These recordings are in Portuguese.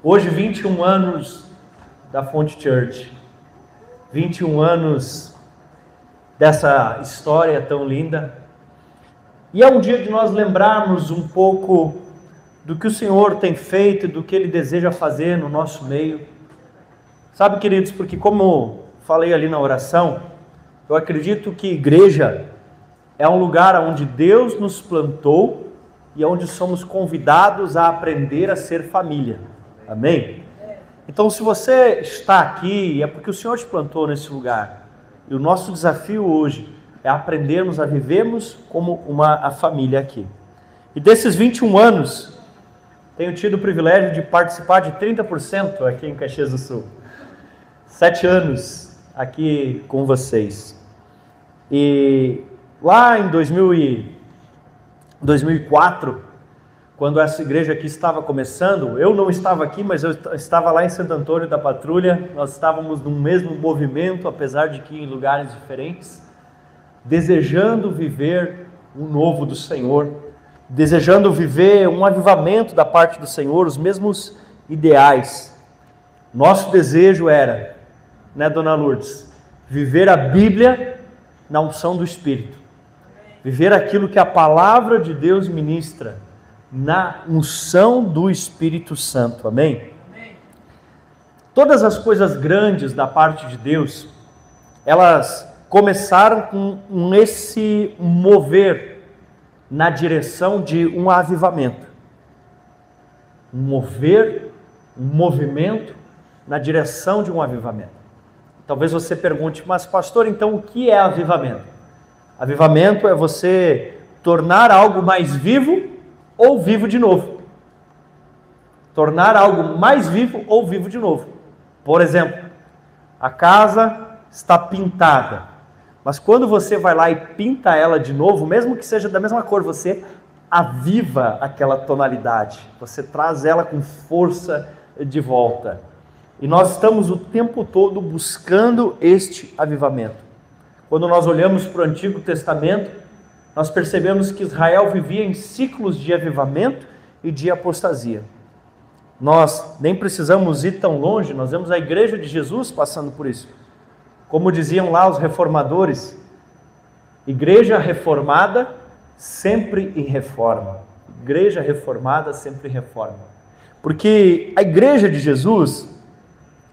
Hoje, 21 anos da Fonte Church, 21 anos dessa história tão linda. E é um dia de nós lembrarmos um pouco do que o Senhor tem feito e do que Ele deseja fazer no nosso meio. Sabe, queridos, porque como falei ali na oração, eu acredito que igreja é um lugar onde Deus nos plantou e onde somos convidados a aprender a ser família. Amém? Então, se você está aqui, é porque o Senhor te plantou nesse lugar. E o nosso desafio hoje é aprendermos a vivermos como a família aqui. E desses 21 anos, tenho tido o privilégio de participar de 30% aqui em Caxias do Sul. 7 anos aqui com vocês. E lá em 2004, quando essa igreja aqui estava começando, eu não estava aqui, mas eu estava lá em Santo Antônio da Patrulha, nós estávamos no mesmo movimento, apesar de que em lugares diferentes, desejando viver um novo do Senhor, desejando viver um avivamento da parte do Senhor, os mesmos ideais. Nosso desejo era, né, Dona Lourdes, viver a Bíblia na unção do Espírito, viver aquilo que a palavra de Deus ministra, na unção do Espírito Santo, amém? Todas as coisas grandes da parte de Deus, elas começaram com esse mover na direção de um avivamento. Um mover, um movimento na direção de um avivamento. Talvez você pergunte, mas pastor, então o que é avivamento? Avivamento é você tornar algo mais vivo ou vivo de novo. Tornar algo mais vivo ou vivo de novo. Por exemplo, a casa está pintada, mas quando você vai lá e pinta ela de novo, mesmo que seja da mesma cor, você aviva aquela tonalidade, você traz ela com força de volta. E nós estamos o tempo todo buscando este avivamento. Quando nós olhamos para o Antigo Testamento, nós percebemos que Israel vivia em ciclos de avivamento e de apostasia. Nós nem precisamos ir tão longe, nós vemos a igreja de Jesus passando por isso. Como diziam lá os reformadores, igreja reformada sempre em reforma. Igreja reformada sempre em reforma. Porque a igreja de Jesus,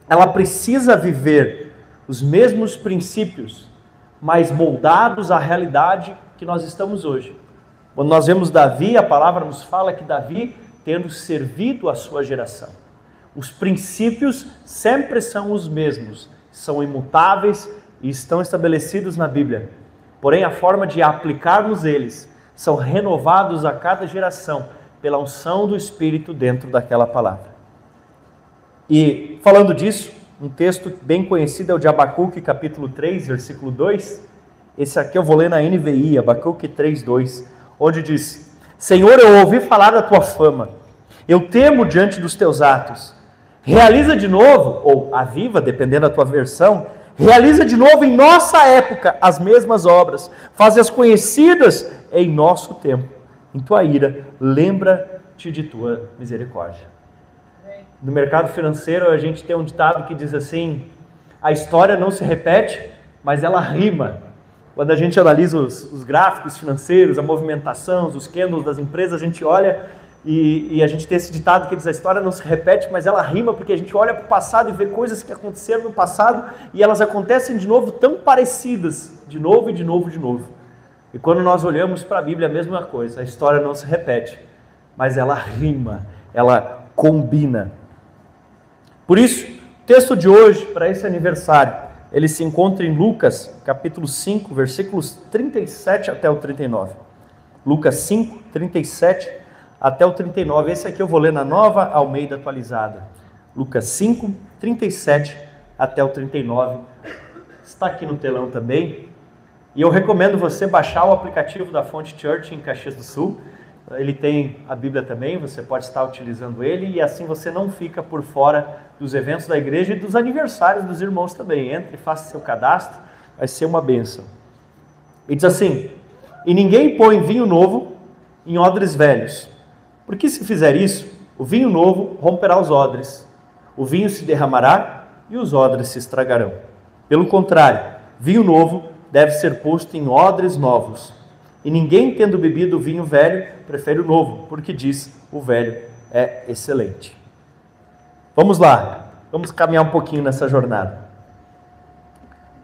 ela precisa viver os mesmos princípios, mas moldados à realidade que nós estamos hoje. Quando nós vemos Davi, a palavra nos fala que Davi tendo servido a sua geração. Os princípios sempre são os mesmos, são imutáveis e estão estabelecidos na Bíblia. Porém, a forma de aplicarmos eles são renovados a cada geração pela unção do Espírito dentro daquela palavra. E falando disso, um texto bem conhecido é o de Abacuque, capítulo 3, versículo 2. Esse aqui eu vou ler na NVI, Abacuque 3:2, onde diz: Senhor, eu ouvi falar da tua fama, eu temo diante dos teus atos. Realiza de novo, ou aviva, dependendo da tua versão, realiza de novo em nossa época as mesmas obras, faze-as conhecidas em nosso tempo. Em tua ira, lembra-te de tua misericórdia. No mercado financeiro, a gente tem um ditado que diz assim: a história não se repete, mas ela rima. Quando a gente analisa os gráficos financeiros, a movimentação, os candles das empresas, a gente olha e a gente tem esse ditado que diz: a história não se repete, mas ela rima, porque a gente olha para o passado e vê coisas que aconteceram no passado e elas acontecem de novo tão parecidas, de novo e de novo e de novo. E quando nós olhamos para a Bíblia, a mesma coisa, a história não se repete, mas ela rima, ela combina. Por isso, o texto de hoje, para esse aniversário, ele se encontra em Lucas, capítulo 5, versículos 37 até o 39. Lucas 5, 37 até o 39. Esse aqui eu vou ler na Nova Almeida Atualizada. Lucas 5, 37 até o 39. Está aqui no telão também. E eu recomendo você baixar o aplicativo da Fonte Church em Caxias do Sul. Ele tem a Bíblia também, você pode estar utilizando ele e assim você não fica por fora dos eventos da igreja e dos aniversários dos irmãos também. Entre e faça seu cadastro, vai ser uma bênção. E diz assim: e ninguém põe vinho novo em odres velhos, porque se fizer isso, O vinho novo romperá os odres, o vinho se derramará e os odres se estragarão. Pelo contrário, vinho novo deve ser posto em odres novos. E ninguém, tendo bebido o vinho velho, prefere o novo, porque diz, o velho é excelente. Vamos lá, vamos caminhar um pouquinho nessa jornada.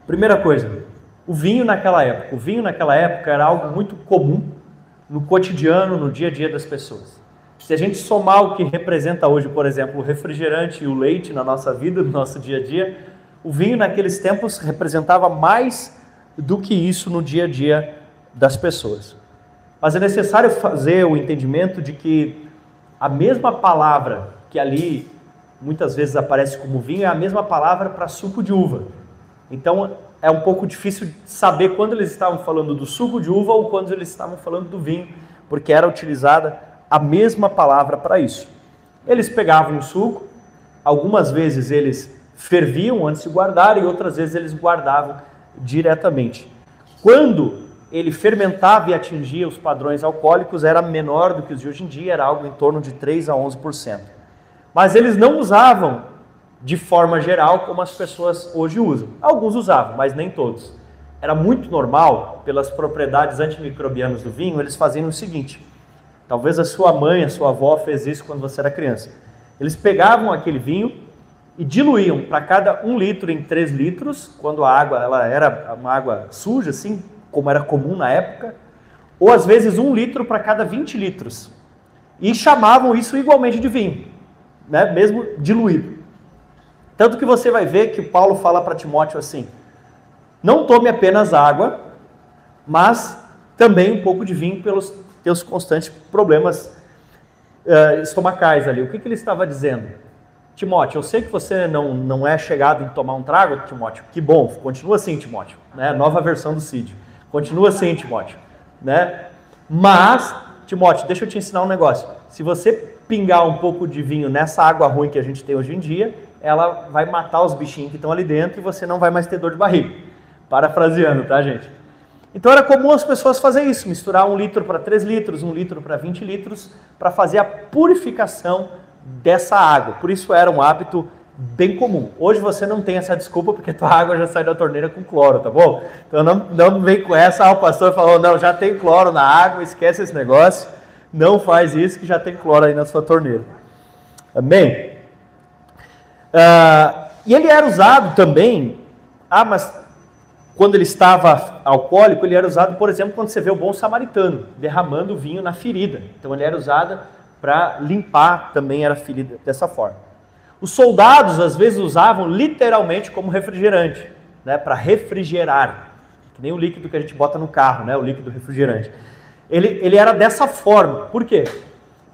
Primeira coisa, o vinho naquela época. O vinho naquela época era algo muito comum no cotidiano, no dia a dia das pessoas. Se a gente somar o que representa hoje, por exemplo, o refrigerante e o leite na nossa vida, no nosso dia a dia, o vinho naqueles tempos representava mais do que isso no dia a dia das pessoas. Mas é necessário fazer o entendimento de que a mesma palavra que ali muitas vezes aparece como vinho é a mesma palavra para suco de uva. Então é um pouco difícil saber quando eles estavam falando do suco de uva ou quando eles estavam falando do vinho, porque era utilizada a mesma palavra para isso. Eles pegavam o suco, algumas vezes eles ferviam antes de guardar e outras vezes eles guardavam diretamente. Quando ele fermentava e atingia os padrões alcoólicos, era menor do que os de hoje em dia, era algo em torno de 3 a 11%. Mas eles não usavam de forma geral como as pessoas hoje usam. Alguns usavam, mas nem todos. Era muito normal, pelas propriedades antimicrobianas do vinho, eles faziam o seguinte: talvez a sua mãe, a sua avó fez isso quando você era criança. Eles pegavam aquele vinho e diluíam para cada 1 litro em 3 litros, quando a água ela era uma água suja, assim, como era comum na época, ou às vezes 1 litro para cada 20 litros. E chamavam isso igualmente de vinho, né? Mesmo diluído. Tanto que você vai ver que Paulo fala para Timóteo assim: não tome apenas água, mas também um pouco de vinho pelos teus constantes problemas estomacais ali. O que ele estava dizendo? Timóteo, eu sei que você não é chegado em tomar um trago, Timóteo. Que bom, continua assim, Timóteo. Né? Nova versão do Cid. Continua assim, Timóteo. Né? Mas, Timóteo, deixa eu te ensinar um negócio. Se você pingar um pouco de vinho nessa água ruim que a gente tem hoje em dia, ela vai matar os bichinhos que estão ali dentro e você não vai mais ter dor de barriga. Parafraseando, tá, gente? Então era comum as pessoas fazerem isso, misturar 1 litro para 3 litros, 1 litro para 20 litros, para fazer a purificação dessa água. Por isso era um hábito bem comum. Hoje você não tem essa desculpa porque tua água já sai da torneira com cloro, tá bom? Então não vem com essa, o pastor falou, não, já tem cloro na água, esquece esse negócio, não faz isso que já tem cloro aí na sua torneira. Amém? E ele era usado também, mas quando ele estava alcoólico, ele era usado, por exemplo, quando você vê o bom samaritano derramando vinho na ferida. Então ele era usado para limpar também a ferida dessa forma. Os soldados às vezes usavam literalmente como refrigerante, né, para refrigerar, que nem o líquido que a gente bota no carro, né, o líquido refrigerante. Ele era dessa forma. Por quê?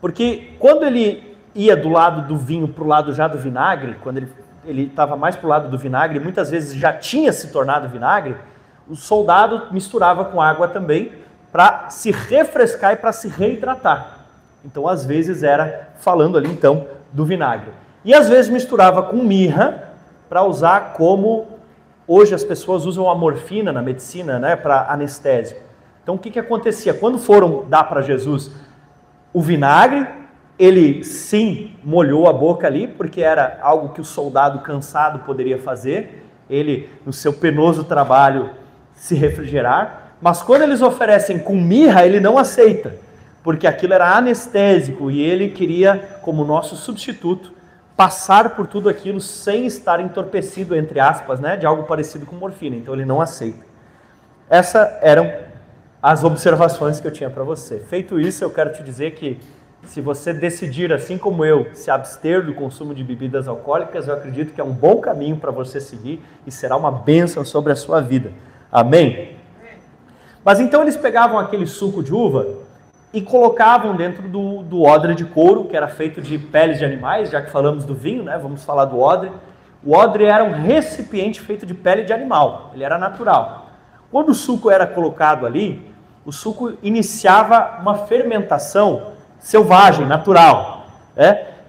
Porque quando ele ia do lado do vinho para o lado já do vinagre, quando ele estava mais para o lado do vinagre, muitas vezes já tinha se tornado vinagre, o soldado misturava com água também para se refrescar e para se reidratar. Então, às vezes era falando ali então do vinagre. E às vezes misturava com mirra para usar como hoje as pessoas usam a morfina na medicina, né, para anestésico. Então, o que acontecia? Quando foram dar para Jesus o vinagre, ele sim molhou a boca ali, porque era algo que o soldado cansado poderia fazer, ele no seu penoso trabalho se refrigerar, mas quando eles oferecem com mirra, ele não aceita, porque aquilo era anestésico e ele queria, como nosso substituto, passar por tudo aquilo sem estar entorpecido, entre aspas, né, de algo parecido com morfina, então ele não aceita. Essas eram as observações que eu tinha para você. Feito isso, eu quero te dizer que se você decidir, assim como eu, se abster do consumo de bebidas alcoólicas, eu acredito que é um bom caminho para você seguir e será uma bênção sobre a sua vida. Amém? Mas então eles pegavam aquele suco de uva e colocavam dentro do odre de couro, que era feito de peles de animais, já que falamos do vinho, né? Vamos falar do odre. O odre era um recipiente feito de pele de animal, ele era natural. Quando o suco era colocado ali, o suco iniciava uma fermentação selvagem, natural.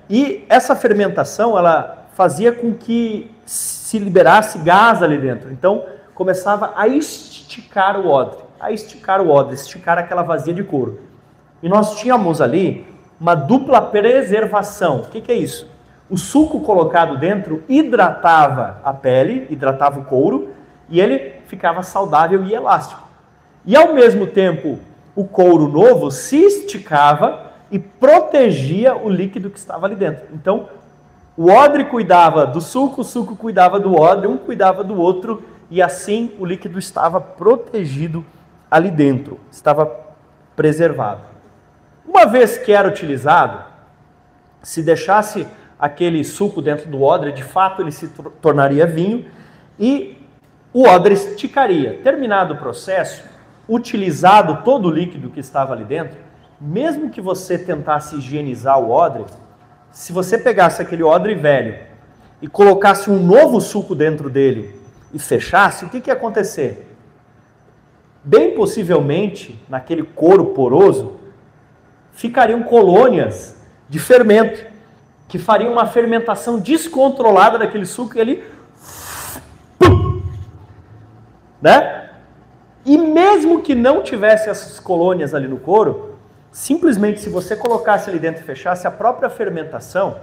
E essa fermentação, ela fazia com que se liberasse gás ali dentro. Então, começava a esticar o odre, esticar aquela vazia de couro. E nós tínhamos ali uma dupla preservação. O que é isso? O suco colocado dentro hidratava a pele, hidratava o couro, e ele ficava saudável e elástico. E ao mesmo tempo, o couro novo se esticava e protegia o líquido que estava ali dentro. Então, o odre cuidava do suco, o suco cuidava do odre, um cuidava do outro, e assim o líquido estava protegido ali dentro, estava preservado. Uma vez que era utilizado, se deixasse aquele suco dentro do odre, de fato ele se tornaria vinho e o odre esticaria. Terminado o processo, utilizado todo o líquido que estava ali dentro, mesmo que você tentasse higienizar o odre, se você pegasse aquele odre velho e colocasse um novo suco dentro dele e fechasse, o que ia acontecer? Bem possivelmente, naquele couro poroso, ficariam colônias de fermento, que fariam uma fermentação descontrolada daquele suco e ele... né? E mesmo que não tivesse essas colônias ali no couro, simplesmente se você colocasse ali dentro e fechasse, a própria fermentação,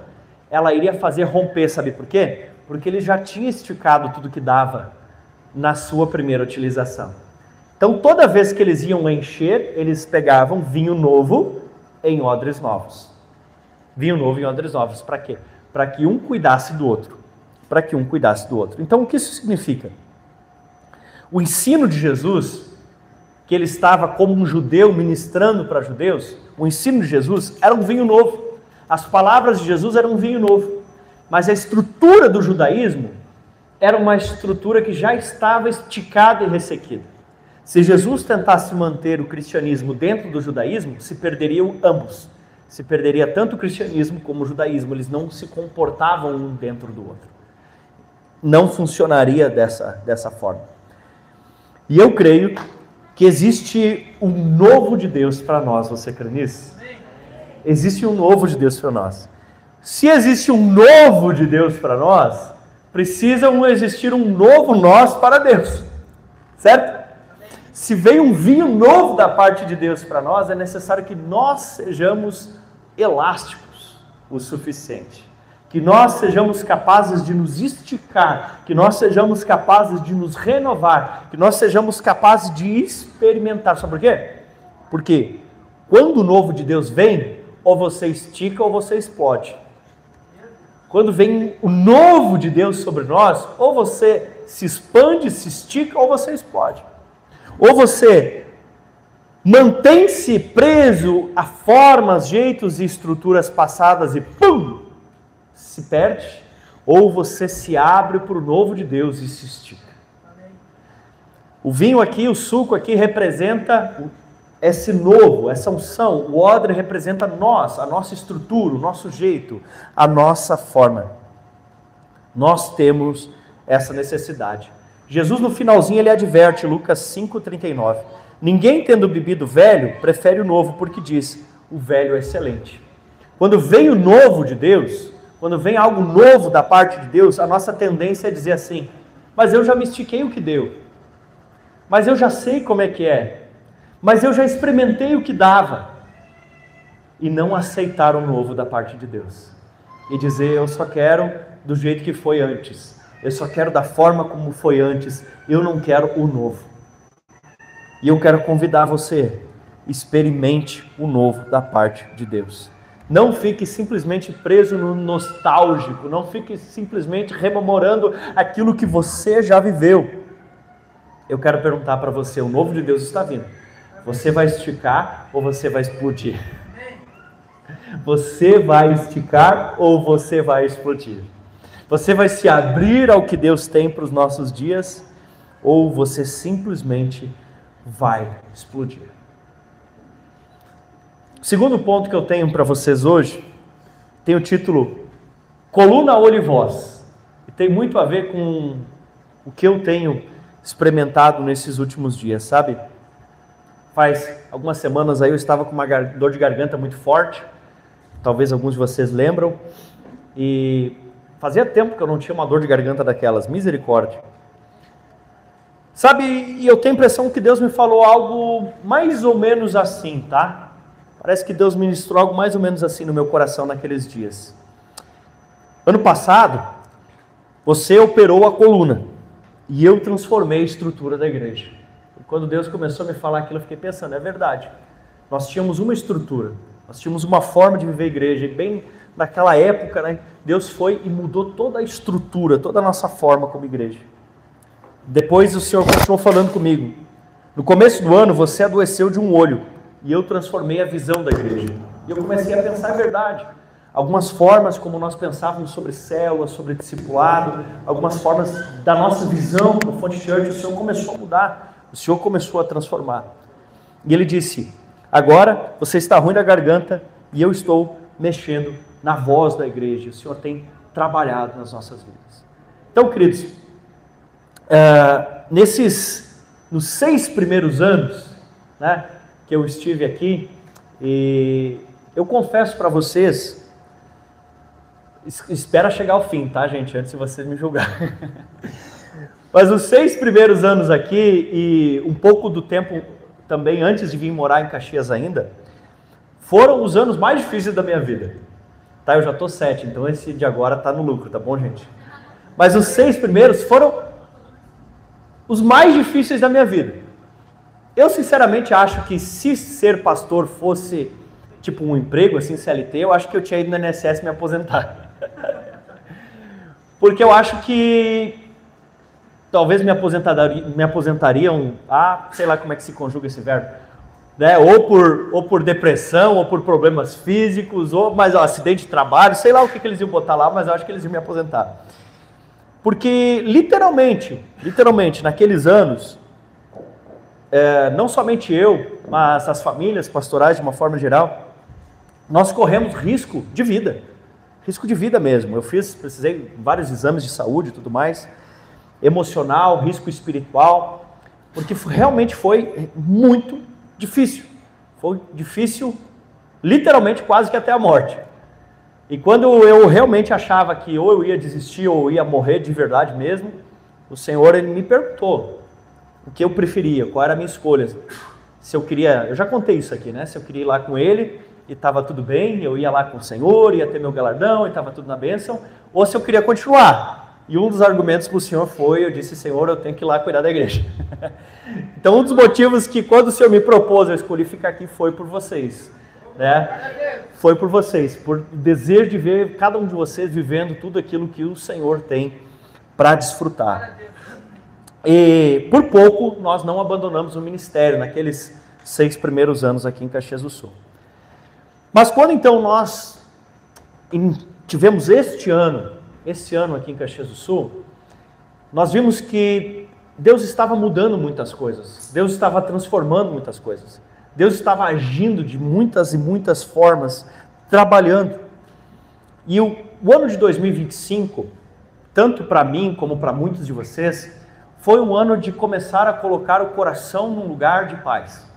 ela iria fazer romper, sabe por quê? Porque ele já tinha esticado tudo que dava na sua primeira utilização. Então, toda vez que eles iam encher, eles pegavam vinho novo em odres novos. Vinho novo em odres novos. Para quê? Para que um cuidasse do outro. Para que um cuidasse do outro. Então, o que isso significa? O ensino de Jesus, que ele estava como um judeu ministrando para judeus, o ensino de Jesus era um vinho novo. As palavras de Jesus eram um vinho novo. Mas a estrutura do judaísmo era uma estrutura que já estava esticada e ressequida. Se Jesus tentasse manter o cristianismo dentro do judaísmo, se perderiam ambos. Se perderia tanto o cristianismo como o judaísmo. Eles não se comportavam um dentro do outro. Não funcionaria dessa forma. E eu creio que existe um novo de Deus para nós. Você crê nisso? Existe um novo de Deus para nós. Se existe um novo de Deus para nós, precisa existir um novo nós para Deus. Certo? Se vem um vinho novo da parte de Deus para nós, é necessário que nós sejamos elásticos o suficiente. Que nós sejamos capazes de nos esticar, que nós sejamos capazes de nos renovar, que nós sejamos capazes de experimentar. Sabe por quê? Porque quando o novo de Deus vem, ou você estica ou você explode. Quando vem o novo de Deus sobre nós, ou você se expande, se estica, ou você explode. Ou você mantém-se preso a formas, jeitos e estruturas passadas e pum, se perde, ou você se abre para o novo de Deus e se estica. O vinho aqui, o suco aqui representa esse novo, essa unção. O odre representa nós, a nossa estrutura, o nosso jeito, a nossa forma. Nós temos essa necessidade. Jesus no finalzinho ele adverte, Lucas 5,39. Ninguém tendo bebido velho, prefere o novo, porque diz, o velho é excelente. Quando vem o novo de Deus, quando vem algo novo da parte de Deus, a nossa tendência é dizer assim, mas eu já me estiquei o que deu. Mas eu já sei como é que é. Mas eu já experimentei o que dava. E não aceitar o novo da parte de Deus. E dizer, eu só quero do jeito que foi antes. Eu só quero da forma como foi antes. Eu não quero o novo. E eu quero convidar você, experimente o novo da parte de Deus. Não fique simplesmente preso no nostálgico. Não fique simplesmente rememorando aquilo que você já viveu. Eu quero perguntar para você, o novo de Deus está vindo. Você vai esticar ou você vai explodir? Você vai esticar ou você vai explodir? Você vai se abrir ao que Deus tem para os nossos dias ou você simplesmente vai explodir? O segundo ponto que eu tenho para vocês hoje tem o título Coluna, Olho e Voz. E tem muito a ver com o que eu tenho experimentado nesses últimos dias, sabe? Faz algumas semanas aí eu estava com uma dor de garganta muito forte, talvez alguns de vocês lembram, e fazia tempo que eu não tinha uma dor de garganta daquelas, misericórdia. Sabe, e eu tenho a impressão que Deus me falou algo mais ou menos assim, tá? Parece que Deus ministrou algo mais ou menos assim no meu coração naqueles dias. Ano passado, você operou a coluna e eu transformei a estrutura da igreja. E quando Deus começou a me falar aquilo, eu fiquei pensando, é verdade. Nós tínhamos uma estrutura, nós tínhamos uma forma de viver a igreja, e bem naquela época, né, Deus foi e mudou toda a estrutura, toda a nossa forma como igreja. Depois o Senhor continuou falando comigo. No começo do ano, você adoeceu de um olho, e eu transformei a visão da igreja. E eu comecei a pensar a verdade. Algumas formas como nós pensávamos sobre células, sobre discipulado, algumas formas da nossa visão do Fonte Church, o Senhor começou a mudar, o Senhor começou a transformar. E Ele disse, agora você está ruim da garganta e eu estou mexendo na voz da igreja. O Senhor tem trabalhado nas nossas vidas. Então, queridos, nos 6 primeiros anos, né, que eu estive aqui, e eu confesso para vocês, espera chegar ao fim, tá, gente, antes de vocês me julgarem. Mas os 6 primeiros anos aqui, e um pouco do tempo também antes de vir morar em Caxias ainda, foram os anos mais difíceis da minha vida. Tá, eu já estou 7, então esse de agora está no lucro, tá bom, gente? Mas os 6 primeiros foram os mais difíceis da minha vida. Eu sinceramente acho que se ser pastor fosse tipo um emprego, assim, CLT, eu acho que eu tinha ido no INSS me aposentar. Porque eu acho que talvez me aposentariam, sei lá como é que se conjuga esse verbo, né? Ou por depressão, ou por problemas físicos, ou mais acidente de trabalho, sei lá o que eles iam botar lá, mas eu acho que eles iam me aposentar. Porque literalmente, naqueles anos, não somente eu, mas as famílias pastorais de uma forma geral, nós corremos risco de vida mesmo. Eu precisei vários exames de saúde e tudo mais, emocional, risco espiritual, porque realmente foi muito difícil. Foi difícil, literalmente quase que até a morte. E quando eu realmente achava que ou eu ia desistir ou ia morrer de verdade mesmo, o Senhor ele me perguntou o que eu preferia, qual era a minha escolha. Se eu queria, eu já contei isso aqui, né? Se eu queria ir lá com ele e estava tudo bem, eu ia lá com o Senhor, ia ter meu galardão e estava tudo na bênção, ou se eu queria continuar. E um dos argumentos para o Senhor foi, eu disse, Senhor, eu tenho que ir lá cuidar da igreja. Então um dos motivos que quando o Senhor me propôs, eu escolhi ficar aqui foi por vocês. Né? Foi por vocês, por desejo de ver cada um de vocês vivendo tudo aquilo que o Senhor tem para desfrutar. E por pouco nós não abandonamos o ministério naqueles 6 primeiros anos aqui em Caxias do Sul. Mas quando então nós tivemos esse ano aqui em Caxias do Sul, nós vimos que Deus estava mudando muitas coisas, Deus estava transformando muitas coisas, Deus estava agindo de muitas e muitas formas, trabalhando. E o ano de 2025, tanto para mim como para muitos de vocês, foi um ano de começar a colocar o coração num lugar de paz.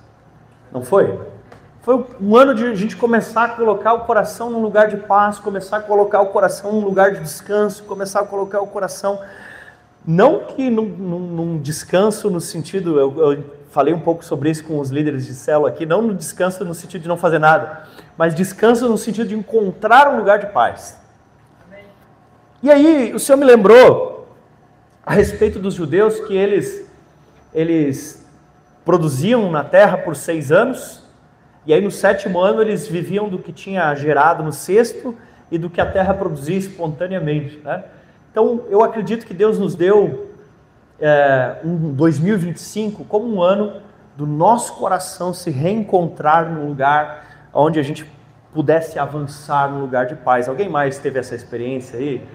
Não foi? Foi um ano de a gente começar a colocar o coração num lugar de paz, começar a colocar o coração num lugar de descanso, começar a colocar o coração, não que num descanso no sentido, eu falei um pouco sobre isso com os líderes de célula aqui, não no descanso no sentido de não fazer nada, mas descanso no sentido de encontrar um lugar de paz. Amém. E aí o Senhor me lembrou a respeito dos judeus que eles produziam na terra por 6 anos, e aí no 7º ano eles viviam do que tinha gerado no 6º e do que a terra produzia espontaneamente, né? Então eu acredito que Deus nos deu um 2025 como um ano do nosso coração se reencontrar num lugar onde a gente pudesse avançar num lugar de paz. Alguém mais teve essa experiência aí?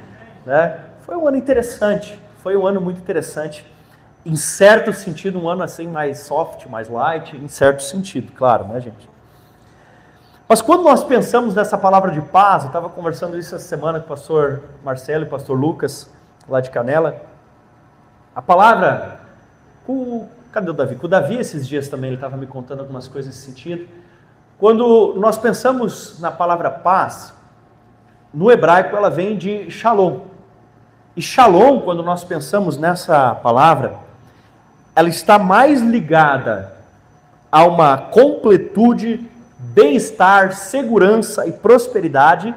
Né? Foi um ano interessante, foi um ano muito interessante, em certo sentido um ano assim mais soft, mais light, em certo sentido, claro, né, gente? Mas quando nós pensamos nessa palavra de paz, eu estava conversando isso essa semana com o pastor Marcelo e o pastor Lucas, lá de Canela, a palavra, cadê o Davi? Com o Davi esses dias também, ele estava me contando algumas coisas nesse sentido. Quando nós pensamos na palavra paz, no hebraico ela vem de shalom. E shalom, quando nós pensamos nessa palavra, ela está mais ligada a uma completude bem-estar, segurança e prosperidade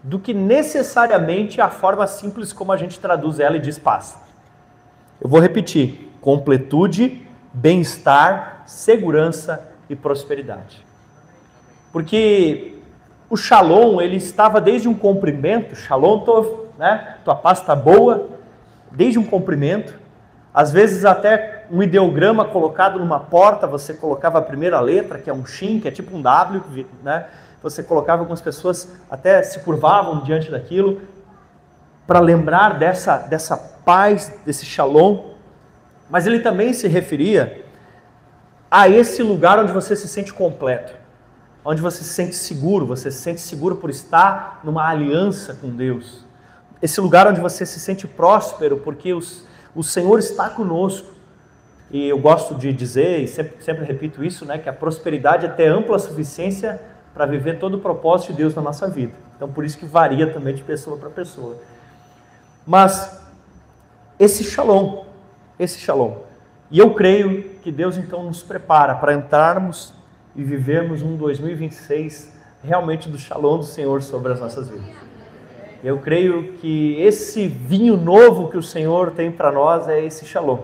do que necessariamente a forma simples como a gente traduz ela e diz paz. Eu vou repetir: completude, bem-estar, segurança e prosperidade. Porque o Shalom, ele estava desde um comprimento, Shalom Tov, né? Tua paz está boa, desde um comprimento, às vezes até um ideograma colocado numa porta, você colocava a primeira letra, que é um Shin, que é tipo um W, né? Você colocava, algumas pessoas até se curvavam diante daquilo, para lembrar dessa paz, desse Shalom. Mas ele também se referia a esse lugar onde você se sente completo, onde você se sente seguro, você se sente seguro por estar numa aliança com Deus. Esse lugar onde você se sente próspero, porque o Senhor está conosco. E eu gosto de dizer, e sempre repito isso, né, que a prosperidade é ter ampla suficiência para viver todo o propósito de Deus na nossa vida. Então, por isso que varia também de pessoa para pessoa. Mas esse Shalom, e eu creio que Deus então nos prepara para entrarmos e vivermos um 2026 realmente do Shalom do Senhor sobre as nossas vidas. Eu creio que esse vinho novo que o Senhor tem para nós é esse Shalom,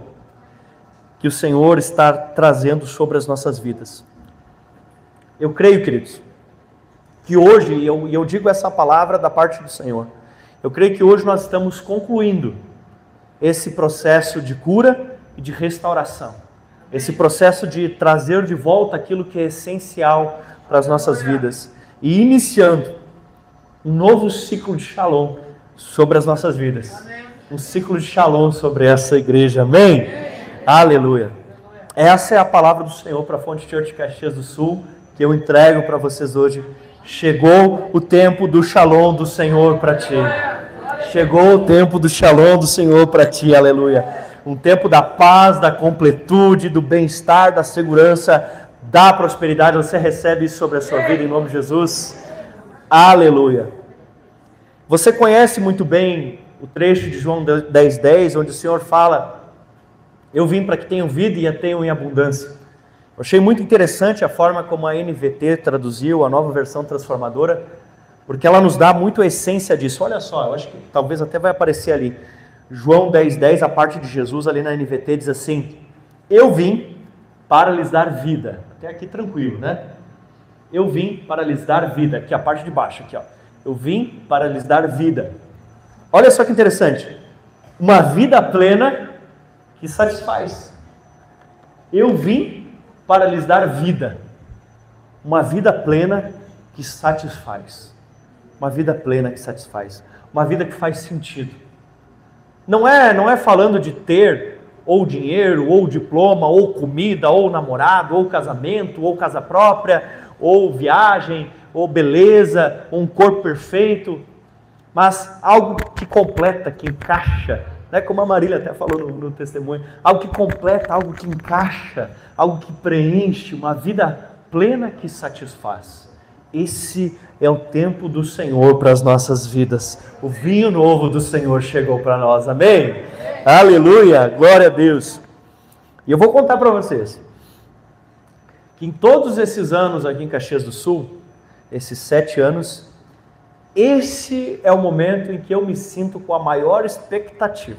que o Senhor está trazendo sobre as nossas vidas. Eu creio, queridos, que hoje, e eu digo essa palavra da parte do Senhor, eu creio que hoje nós estamos concluindo esse processo de cura e de restauração, esse processo de trazer de volta aquilo que é essencial para as nossas vidas e iniciando um novo ciclo de Shalom sobre as nossas vidas, um ciclo de Shalom sobre essa igreja, amém? Aleluia! Essa é a palavra do Senhor para a Fonte Church Caxias do Sul, que eu entrego para vocês hoje. Chegou o tempo do Shalom do Senhor para ti. Chegou o tempo do Shalom do Senhor para ti, aleluia. Um tempo da paz, da completude, do bem-estar, da segurança, da prosperidade. Você recebe isso sobre a sua vida em nome de Jesus. Aleluia. Você conhece muito bem o trecho de João 10:10, onde o Senhor fala: eu vim para que tenham vida e a tenham em abundância. Eu achei muito interessante a forma como a NVT traduziu, a nova versão transformadora, porque ela nos dá muito a essência disso. Olha só, eu acho que talvez até vai aparecer ali. João 10:10, a parte de Jesus ali na NVT diz assim: eu vim para lhes dar vida. Até aqui tranquilo, né? Eu vim para lhes dar vida. Aqui a parte de baixo, aqui ó. Eu vim para lhes dar vida. Olha só que interessante. Uma vida plena que satisfaz. Eu vim para lhes dar vida. Uma vida plena que satisfaz. Uma vida plena que satisfaz. Uma vida que faz sentido. Não é falando de ter ou dinheiro, ou diploma, ou comida, ou namorado, ou casamento, ou casa própria, ou viagem, ou beleza, ou um corpo perfeito, mas algo que completa, que encaixa, né? Como a Marília até falou no testemunho, algo que completa, algo que encaixa, algo que preenche, uma vida plena que satisfaz. Esse é o tempo do Senhor para as nossas vidas. O vinho novo do Senhor chegou para nós, amém? Aleluia, glória a Deus. E eu vou contar para vocês que em todos esses anos aqui em Caxias do Sul, esses 7 anos, esse é o momento em que eu me sinto com a maior expectativa.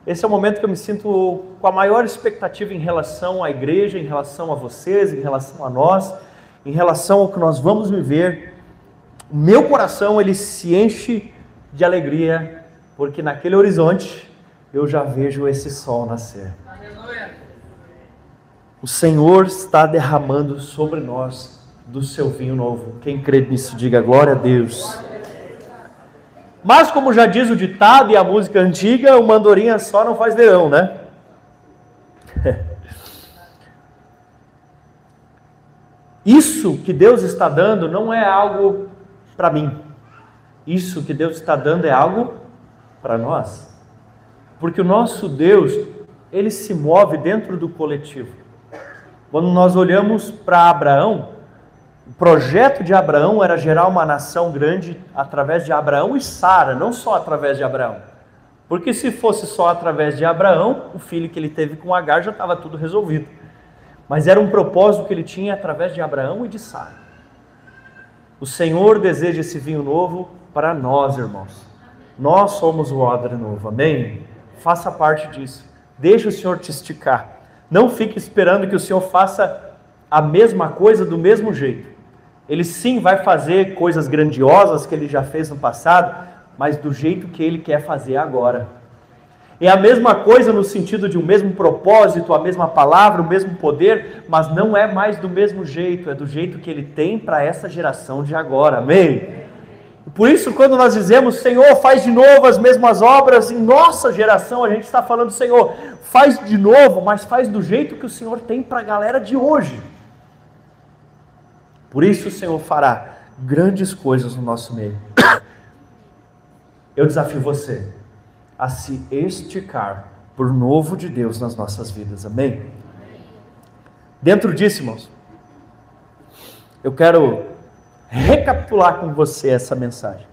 Esse é o momento que eu me sinto com a maior expectativa em relação à igreja, em relação a vocês, em relação a nós, em relação ao que nós vamos viver. O meu coração, ele se enche de alegria, porque naquele horizonte eu já vejo esse sol nascer. O Senhor está derramando sobre nós do seu vinho novo. Quem crê nisso, diga glória a Deus. Mas como já diz o ditado e a música antiga, uma andorinha só não faz verão, né? Isso que Deus está dando não é algo para mim. Isso que Deus está dando é algo para nós. Porque o nosso Deus, ele se move dentro do coletivo. Quando nós olhamos para Abraão, o projeto de Abraão era gerar uma nação grande através de Abraão e Sara, não só através de Abraão. Porque se fosse só através de Abraão, o filho que ele teve com Agar já estava tudo resolvido. mas era um propósito que ele tinha através de Abraão e de Sara. O Senhor deseja esse vinho novo para nós, irmãos. Nós somos o odre novo, amém? Faça parte disso. Deixa o Senhor te esticar. Não fique esperando que o Senhor faça a mesma coisa do mesmo jeito. Ele sim vai fazer coisas grandiosas que Ele já fez no passado, mas do jeito que Ele quer fazer agora. É a mesma coisa no sentido de um mesmo propósito, a mesma palavra, o mesmo poder, mas não é mais do mesmo jeito, é do jeito que Ele tem para essa geração de agora, amém? Por isso, quando nós dizemos, Senhor, faz de novo as mesmas obras, em nossa geração a gente está falando, Senhor, faz de novo, mas faz do jeito que o Senhor tem para a galera de hoje. Por isso o Senhor fará grandes coisas no nosso meio. Eu desafio você a se esticar por novo de Deus nas nossas vidas, amém? Dentro disso, irmãos, eu quero recapitular com você essa mensagem.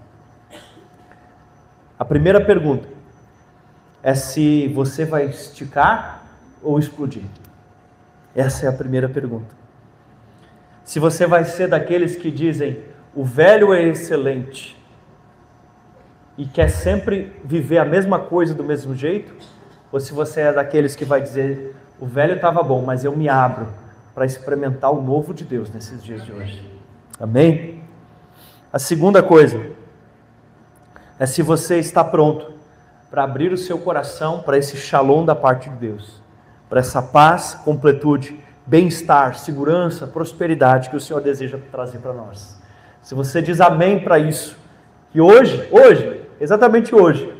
A primeira pergunta é se você vai esticar ou explodir. Essa é a primeira pergunta. Se você vai ser daqueles que dizem, o velho é excelente, e quer sempre viver a mesma coisa do mesmo jeito, ou se você é daqueles que vai dizer, o velho estava bom, mas eu me abro para experimentar o novo de Deus nesses dias de hoje. Amém? A segunda coisa é se você está pronto para abrir o seu coração para esse shalom da parte de Deus, para essa paz, completude, bem-estar, segurança, prosperidade que o Senhor deseja trazer para nós. Se você diz amém para isso, que hoje, exatamente hoje,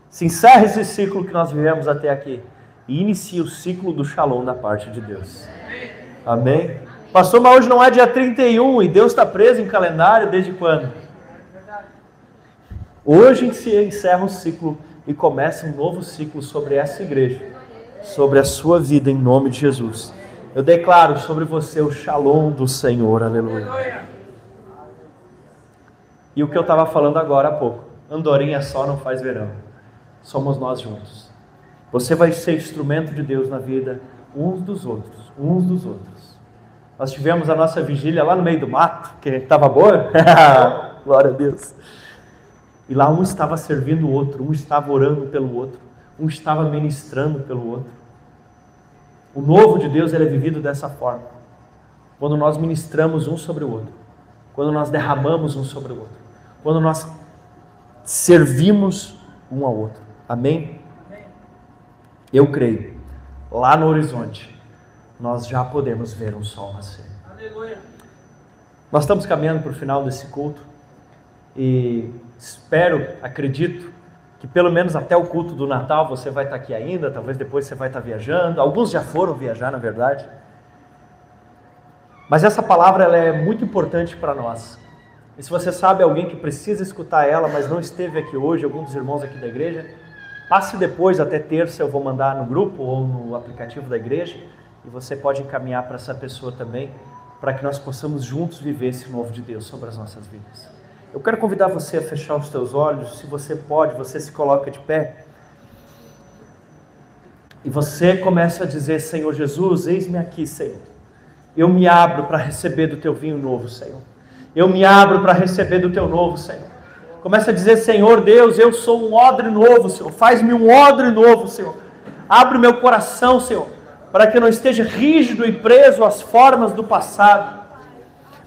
se encerra esse ciclo que nós vivemos até aqui e inicia o ciclo do shalom da parte de Deus. Amém? Pastor, mas hoje não é dia 31 e Deus está preso em calendário desde quando? Hoje se encerra um ciclo e começa um novo ciclo sobre essa igreja, sobre a sua vida, em nome de Jesus. Eu declaro sobre você o shalom do Senhor, aleluia. E o que eu estava falando agora há pouco, andorinha só não faz verão, somos nós juntos. Você vai ser instrumento de Deus na vida uns dos outros. Nós tivemos a nossa vigília lá no meio do mato, que estava boa, glória a Deus. E lá um estava servindo o outro, um estava orando pelo outro, um estava ministrando pelo outro. O novo de Deus ele é vivido dessa forma, quando nós ministramos um sobre o outro, quando nós derramamos um sobre o outro, quando nós servimos um ao outro, amém? Eu creio, lá no horizonte, nós já podemos ver um sol nascer. Aleluia. Nós estamos caminhando para o final desse culto, e espero, acredito, que pelo menos até o culto do Natal você vai estar aqui ainda, talvez depois você vai estar viajando, alguns já foram viajar na verdade, mas essa palavra ela é muito importante para nós, e se você sabe alguém que precisa escutar ela, mas não esteve aqui hoje, algum dos irmãos aqui da igreja, passe depois, até terça eu vou mandar no grupo ou no aplicativo da igreja, e você pode encaminhar para essa pessoa também, para que nós possamos juntos viver esse novo de Deus sobre as nossas vidas. Eu quero convidar você a fechar os teus olhos, se você pode, você se coloca de pé, e você começa a dizer, Senhor Jesus, eis-me aqui, Senhor, eu me abro para receber do teu vinho novo, Senhor, eu me abro para receber do teu novo, Senhor, começa a dizer, Senhor Deus, eu sou um odre novo, Senhor, faz-me um odre novo, Senhor, abre o meu coração, Senhor, para que eu não esteja rígido e preso às formas do passado,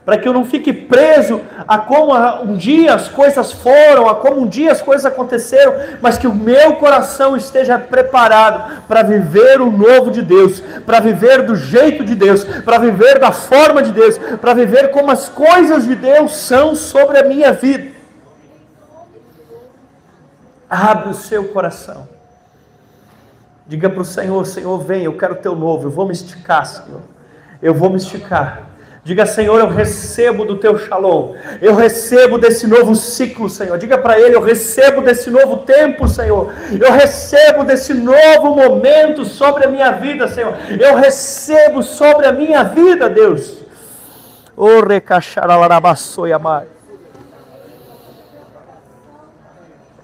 para que eu não fique preso a como um dia as coisas foram, a como um dia as coisas aconteceram, mas que o meu coração esteja preparado para viver o novo de Deus, para viver do jeito de Deus, para viver da forma de Deus, para viver como as coisas de Deus são sobre a minha vida. Abre o seu coração. Diga para o Senhor, Senhor, vem, eu quero o teu novo, eu vou me esticar, Senhor, eu vou me esticar. Diga, Senhor, eu recebo do teu shalom, eu recebo desse novo ciclo, Senhor. Diga para Ele, eu recebo desse novo tempo, Senhor. Eu recebo desse novo momento sobre a minha vida, Senhor. Eu recebo sobre a minha vida, Deus. O recacharalarabaçoi amai.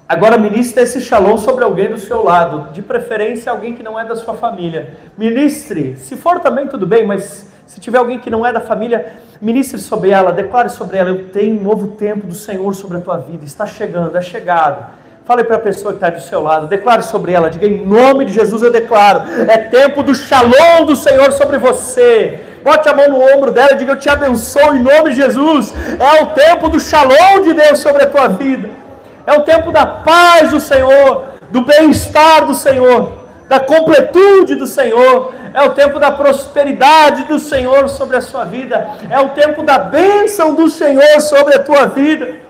Agora ministre esse shalom sobre alguém do seu lado, de preferência alguém que não é da sua família. Ministre, se for também tudo bem, mas se tiver alguém que não é da família, ministre sobre ela, declare sobre ela: eu tenho um novo tempo do Senhor sobre a tua vida, está chegando, é chegado. Fale para a pessoa que está do seu lado, declare sobre ela, diga: em nome de Jesus eu declaro, é tempo do shalom do Senhor sobre você. Bote a mão no ombro dela e diga: eu te abençoo em nome de Jesus. É o tempo do shalom de Deus sobre a tua vida. É o tempo da paz do Senhor, do bem-estar do Senhor, da completude do Senhor. É o tempo da prosperidade do Senhor sobre a sua vida. É o tempo da bênção do Senhor sobre a tua vida.